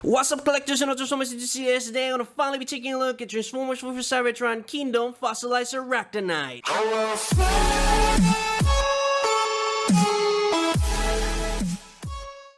What's up, collectors and Transformers enthusiasts? Today I'm gonna finally be taking a look at Transformers WFC Cybertron Kingdom Fossilizer Ractonite.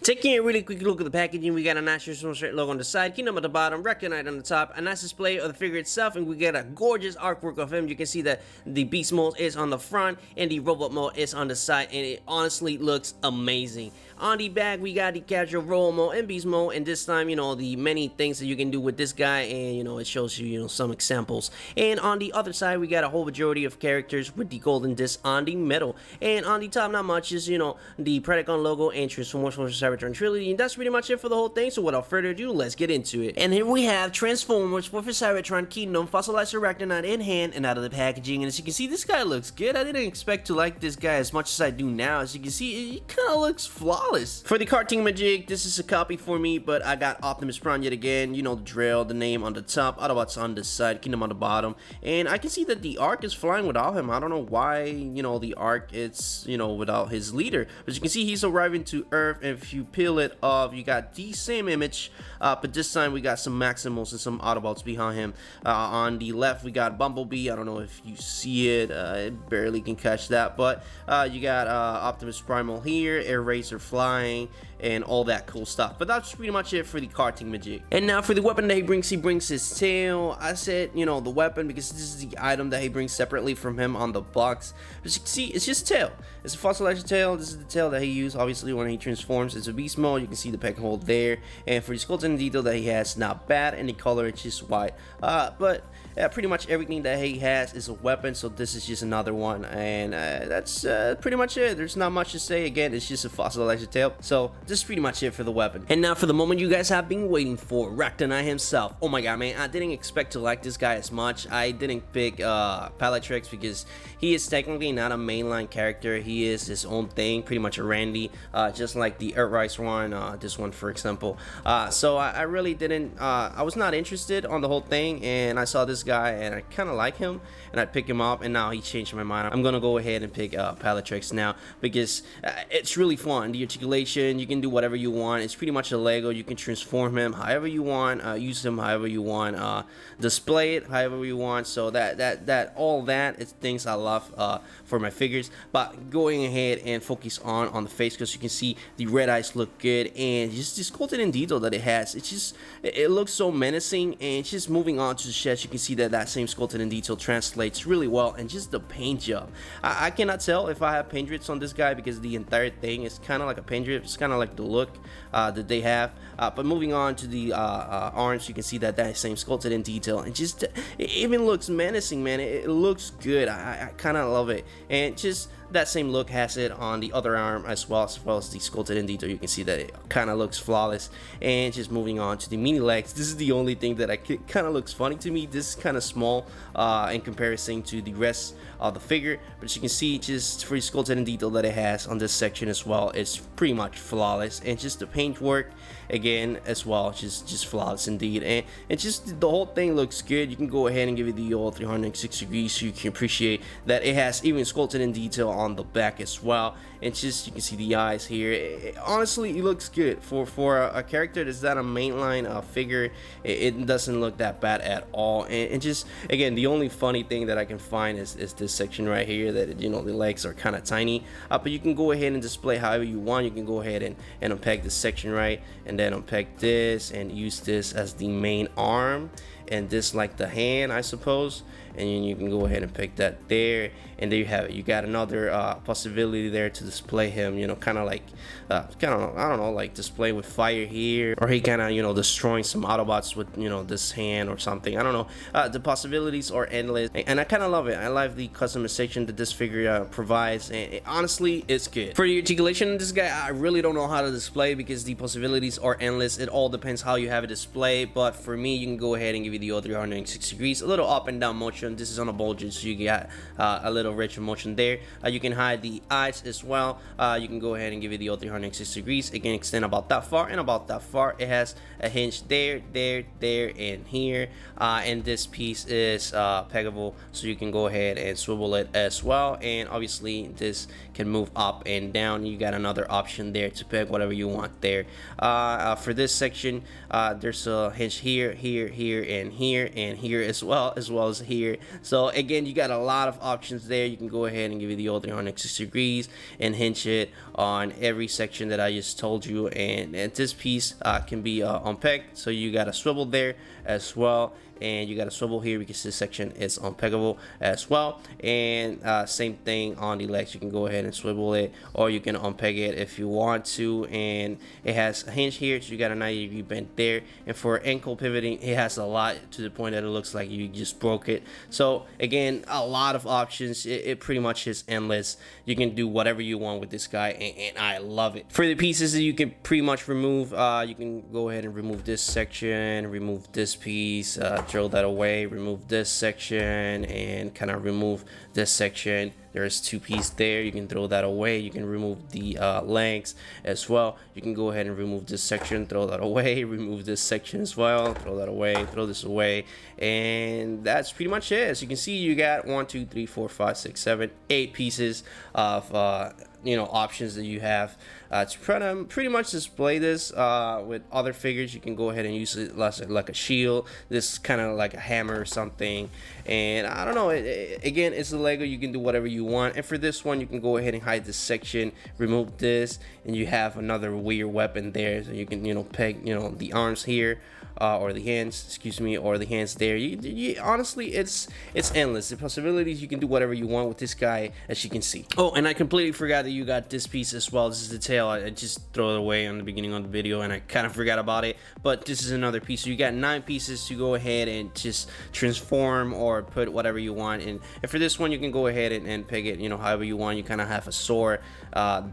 Taking a really quick look at the packaging, we got a nice Transformers logo on the side, Kingdom at the bottom, Ractonite on the top, a nice display of the figure itself, and we get a gorgeous artwork of him. You can see that the Beast Mode is on the front and the Robot Mode is on the side, and it honestly looks amazing. On the back, we got the casual Robomow and Beast Mode, and this time, the many things that you can do with this guy, and it shows you, some examples. And on the other side, we got a whole majority of characters with the golden disc on the middle. And on the top, not much, is, the Predacon logo and Transformers Cybertron Trilogy, and that's pretty much it for the whole thing. So without further ado, let's get into it. And here we have Transformers WFC Cybertron Kingdom Fossilizer Ractonite in hand and out of the packaging. And as you can see, this guy looks good. I didn't expect to like this guy as much as I do now. As you can see, it kind of looks flawless. For the cartoon magic, this is a copy for me, but I got Optimus Prime yet again. You know the drill, the name on the top, Autobots on the side, Kingdom on the bottom. And I can see that the Ark is flying without him. I don't know why, the Ark it's, without his leader. But you can see he's arriving to Earth, and if you peel it off, you got the same image, but this time we got some Maximals and some Autobots behind him. On the left, we got Bumblebee. I don't know if you see it, it barely can catch that, but you got Optimus Primal here, Airazor flying, and all that cool stuff. But that's pretty much it for the karting magic. And now for the weapon that he brings his tail. I said, the weapon because this is the item that he brings separately from him on the box. But you can see, it's just a tail. It's a fossilizer tail. This is the tail that he used, obviously, when he transforms. It's a beast mode. You can see the peg hole there. And for the skeleton detail that he has, not bad. And the color, it's just white. But pretty much everything that he has is a weapon. So this is just another one. And that's pretty much it. There's not much to say. Again, it's just a fossilizer tail. So this is pretty much it for the weapon. And now for the moment you guys have been waiting for, Ractonite himself. Oh my god, man, I didn't expect to like this guy as much. I didn't pick Palatrix because he is technically not a mainline character. He is his own thing, pretty much a Randy, just like the Earthrise one, this one for example. So I really didn't, I was not interested on the whole thing, and I saw this guy and I kind of like him, and I picked him up, and now he changed my mind. I'm gonna go ahead and pick Palatrix now because it's really fun. The articulation, you can do whatever you want. It's pretty much a Lego. You can transform him however you want, use him however you want, display it however you want. So all that is things I love for my figures. But going ahead and focus on the face, because you can see the red eyes look good, and just this sculpted in detail that it has. It's just, it looks so menacing. And just moving on to the chest, you can see that same sculpted in detail translates really well, and just the paint job. I cannot tell if I have paint drips on this guy because the entire thing is kind of like a paint drip. It's kind of like the look that they have. But moving on to the arms, you can see that same sculpted in detail, and just it even looks menacing, man. It looks good. I kind of love it. And just that same look has it on the other arm as well as the sculpted in detail. You can see that it kind of looks flawless. And just moving on to the mini legs, this is the only thing that kind of looks funny to me. This is kind of small in comparison to the rest of the figure, but as you can see, just for the sculpted in detail that it has on this section as well, it's pretty much flawless. And just the paint work again as well, just flawless indeed. And just the whole thing looks good. You can go ahead and give it the old 360 degrees so you can appreciate that it has even sculpted in detail on the back as well. And just, you can see the eyes here. Honestly, it looks good for a character that's not a mainline figure. It doesn't look that bad at all. And just again, the only funny thing that I can find is this section right here, that the legs are kind of tiny, but you can go ahead and display however you want. You can go ahead and unpack this section right, and then unpack this and use this as the main arm, and this like the hand, I suppose. And then you can go ahead and pick that there, and there you have it. You got another possibility there to display him, kind of like I don't know, like display with fire here, or he kind of destroying some Autobots with this hand or something. I don't know. The possibilities are endless, and I kind of love it. I love the customization that this figure provides, and honestly, it's good. For the articulation of this guy, I really don't know how to display because the possibilities are endless. It all depends how you have it displayed, but for me, you can go ahead and give you the other 360 degrees, a little up and down motion. This is on a bulge, so you got a little richer motion there. You You can hide the eyes as well. You can go ahead and give it the all 360 degrees. It can extend about that far and about that far. It has a hinge there, and here, and this piece is peggable, so you can go ahead and swivel it as well. And obviously this can move up and down. You got another option there to peg whatever you want there. For this section, there's a hinge here, and here as well as here. So again, you got a lot of options there. You can go ahead and give it the all 360 degrees and hinge it on every section that I just told you. And this piece can be unpegged, so you got a swivel there as well, and you got a swivel here because this section is unpeggable as well. And same thing on the legs. You can go ahead and swivel it, or you can unpeg it if you want to. And it has a hinge here, so you got a 90-degree bend there. And for ankle pivoting, it has a lot, to the point that it looks like you just broke it. So again, a lot of options. It pretty much is endless. You can do whatever you want with this guy, and I love it. For the pieces that you can pretty much remove, you can go ahead and remove this section, remove this piece, throw that away, remove this section, and kind of remove this section. There's two pieces there. You can throw that away. You can remove the legs as well. You can go ahead and remove this section, throw that away, remove this section as well, throw that away, throw this away, and that's pretty much it. As you can see, you got 1, 2, 3, 4, 5, 6, 7, 8 pieces of options that you have to pretty much display this with other figures. You can go ahead and use it like a shield. This kind of like a hammer or something. And I don't know, again, it's a Lego. You can do whatever you want. And for this one, you can go ahead and hide this section, remove this, and you have another weird weapon there. So you can peg the arms here, or the hands, excuse me, or the hands there. You honestly, it's endless. The possibilities. You can do whatever you want with this guy, as you can see. Oh, and I completely forgot that you got this piece as well. This is the tail. I just throw it away on the beginning of the video, and I kind of forgot about it. But this is another piece. So you got 9 pieces to go ahead and just transform or put whatever you want. And for this one, you can go ahead and peg it, however you want. You kind of have a sword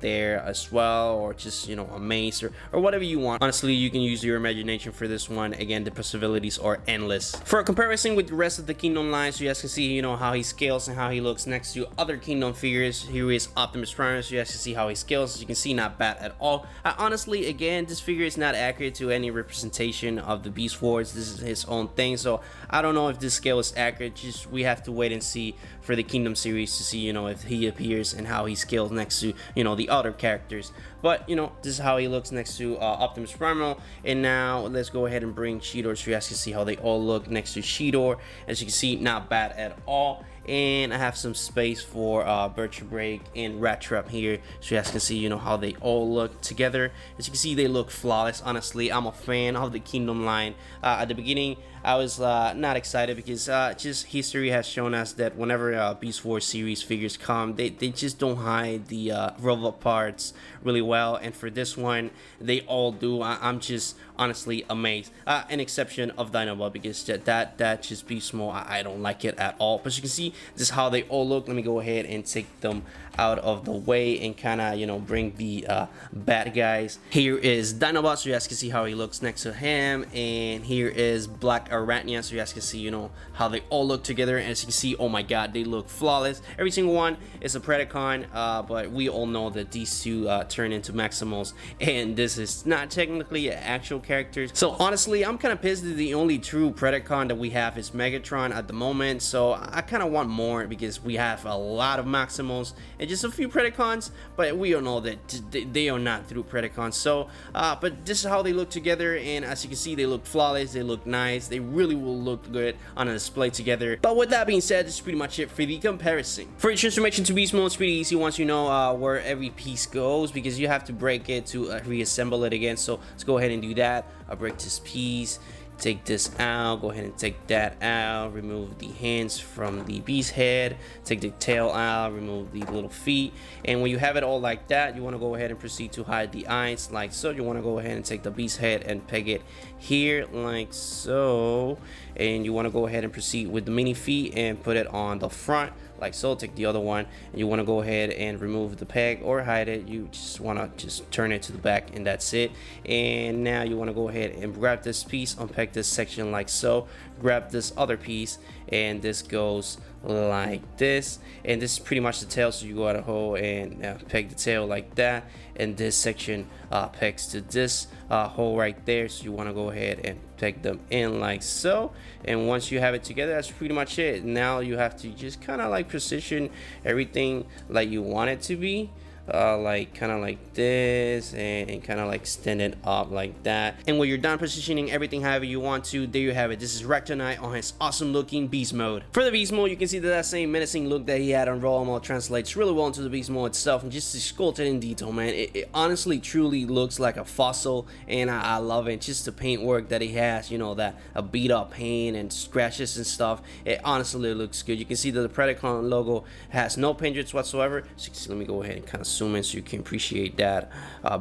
there as well, or just a mace or whatever you want. Honestly, you can use your imagination for this one. Again, the possibilities are endless. For a comparison with the rest of the Kingdom line, so you guys can see how he scales and how he looks next to other Kingdom figures. Here is Optimus Prime, so you guys can see how he scales. As you can see, not bad at all. Honestly, again, this figure is not accurate to any representation of the Beast Wars. This is his own thing, so I don't know if this scale is accurate. Just we have to wait and see for the Kingdom series to see if he appears and how he scales next to the other characters. But this is how he looks next to Optimus Prime. And now let's go ahead and bring Cheetor, so you guys can see how they all look next to Cheetor. As you can see, not bad at all. And I have some space for Vertebrae and Rat Trap here, so you guys can see how they all look together. As you can see, they look flawless. Honestly, I'm a fan of the Kingdom line. At the beginning, I was not excited because just history has shown us that whenever Beast Wars series figures come, they just don't hide the robot parts really well. And for this one, they all do. I'm just honestly amazed. An exception of Dinobot, because that just Beast Mode, I don't like it at all. But you can see this is how they all look. Let me go ahead and take them out of the way and kind of bring the bad guys. Here is Dinobot, so you guys can see how he looks next to him. And here is Black Arachnia, so you guys can see how they all look together. And as you can see, oh my god, they look flawless. Every single one is a Predacon, but we all know that these two turn into Maximals, and this is not technically actual characters. So honestly, I'm kind of pissed that the only true Predacon that we have is Megatron at the moment. So I kind of want more, because we have a lot of Maximals and just a few Predacons, but we all know that they are not true Predacons. So but this is how they look together, and as you can see, they look flawless, they look nice, they really will look good on a display together. But with that being said, this is pretty much it for the comparison. For your transformation to Beast Mode, it's pretty easy once you know where every piece goes, because you have to break it to reassemble it again. So let's go ahead and do that. I'll break this piece, take this out, go ahead and take that out, remove the hands from the beast head, take the tail out, remove the little feet. And when you have it all like that, you want to go ahead and proceed to hide the eyes like so. You want to go ahead and take the beast head and peg it here like so, and you want to go ahead and proceed with the mini feet and put it on the front like so. Take the other one, and you want to go ahead and remove the peg or hide it. You just want to just turn it to the back, and that's it. And now you want to go ahead and grab this piece, unpeg this section like so, grab this other piece, and this goes like this, and this is pretty much the tail. So you go ahead and peg the tail like that, and this section pegs to this hole right there. So you want to go ahead and peg them in like so, and once you have it together, that's pretty much it. Now you have to just kind of like position everything like you want it to be, like kind of like this, and kind of like extend it up like that. And when you're done positioning everything however you want to, there you have it. This is Ractonite on his awesome looking beast mode. For the beast mode, you can see that same menacing look that he had on Robomow translates really well into the beast mode itself, and just sculpted in detail, man. It honestly truly looks like a fossil, and I love it. Just the paint work that he has, you know, that a beat up paint and scratches and stuff. It honestly looks good. You can see that the Predacon logo has no paint drips whatsoever. So let me go ahead and kind of zoom in so you can appreciate that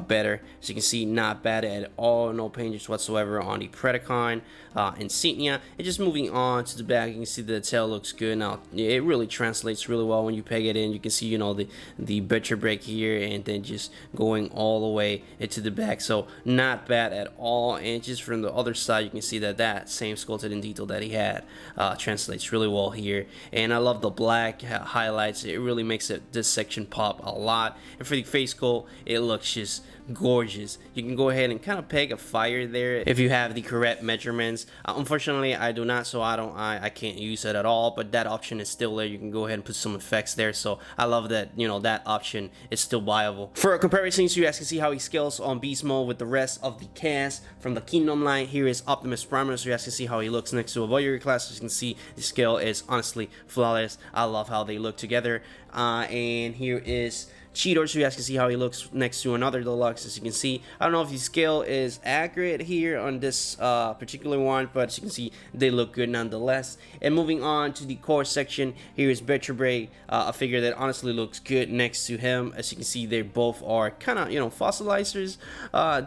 better. So you can see, not bad at all, no pages whatsoever on the Predacon insignia. And just moving on to the back, you can see the tail looks good. Now it really translates really well when you peg it in. You can see, you know, the butcher break here, and then just going all the way into the back. So not bad at all. And just from the other side, you can see that same sculpted in detail that he had translates really well here. And I love the black highlights. It really makes this section pop a lot. And for the face sculpt, it looks just gorgeous. You can go ahead and kind of peg a fire there if you have the correct measurements. Unfortunately, I do not, so I can't use it at all, but that option is still there. You can go ahead and put some effects there, so I love that, you know, that option is still viable. For a comparison, so you guys can see how he scales on beast mode with the rest of the cast from the Kingdom line. Here is Optimus Prime, so you guys can see how he looks next to a warrior class. So you can see the scale is honestly flawless. I love how they look together. And here is Cheetor, so you guys can see how he looks next to another deluxe. As you can see, I don't know if the scale is accurate here on this particular one, but as you can see, they look good nonetheless. And moving on to the core section, here is Vertebrae, a figure that honestly looks good next to him. As you can see, they both are kind of, you know, fossilizers.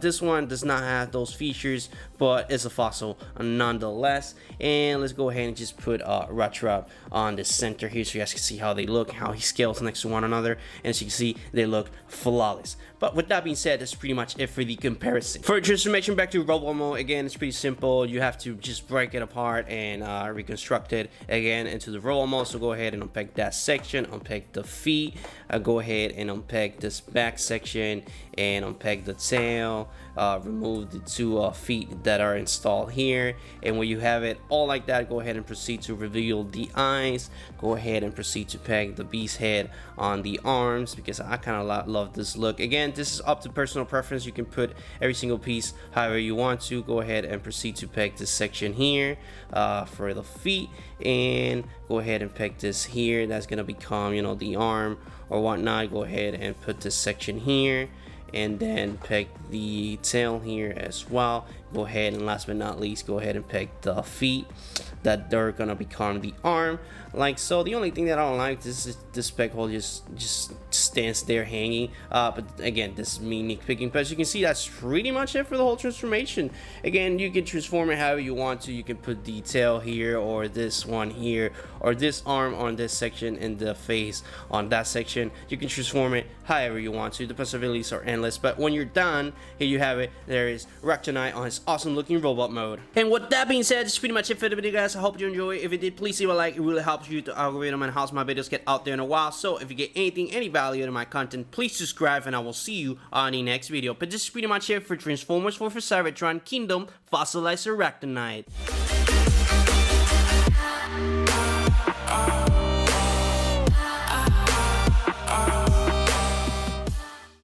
This one does not have those features, but it's a fossil nonetheless. And let's go ahead and just put Ratrap on the center here, so you guys can see how they look, how he scales next to one another. And as you can see, they look flawless. But with that being said, that's pretty much it for the comparison. For transformation back to Robomow, again, it's pretty simple. You have to just break it apart and reconstruct it again into the Robomow. So go ahead and unpeg that section, unpeg the feet, go ahead and unpeg this back section, and unpeg the tail, remove the two feet that are installed here. And when you have it all like that, go ahead and proceed to reveal the eyes. Go ahead and proceed to peg the beast head on the arms, because I kind of love this look. Again, this is up to personal preference. You can put every single piece however you want to. Go ahead and proceed to peg this section here for the feet, and go ahead and peg this here. That's gonna become, you know, the arm or whatnot. Go ahead and put this section here, and then peg the tail here as well. Go ahead and last but not least, go ahead and peg the feet that they're gonna become the arm, like so. The only thing that I don't like is this peg hole just stands there hanging, but again, this is me nitpicking. But as you can see, that's pretty much it for the whole transformation. Again, you can transform it however you want to. You can put the tail here, or this one here, or this arm on this section, and the face on that section. You can transform it however you want to. The possibilities are endless. But when you're done, here you have it. There is Ractonite on his awesome looking robot mode. And with that being said, that's pretty much it for the video, guys. I hope you enjoyed. If you did, please leave a like. It really helps you to algorithm and helps my videos get out there in a while. So if you get any value out of my content, please subscribe, and I will see you on the next video. But this is pretty much it for Transformers WFC Cybertron Kingdom Fossilizer Ractonite.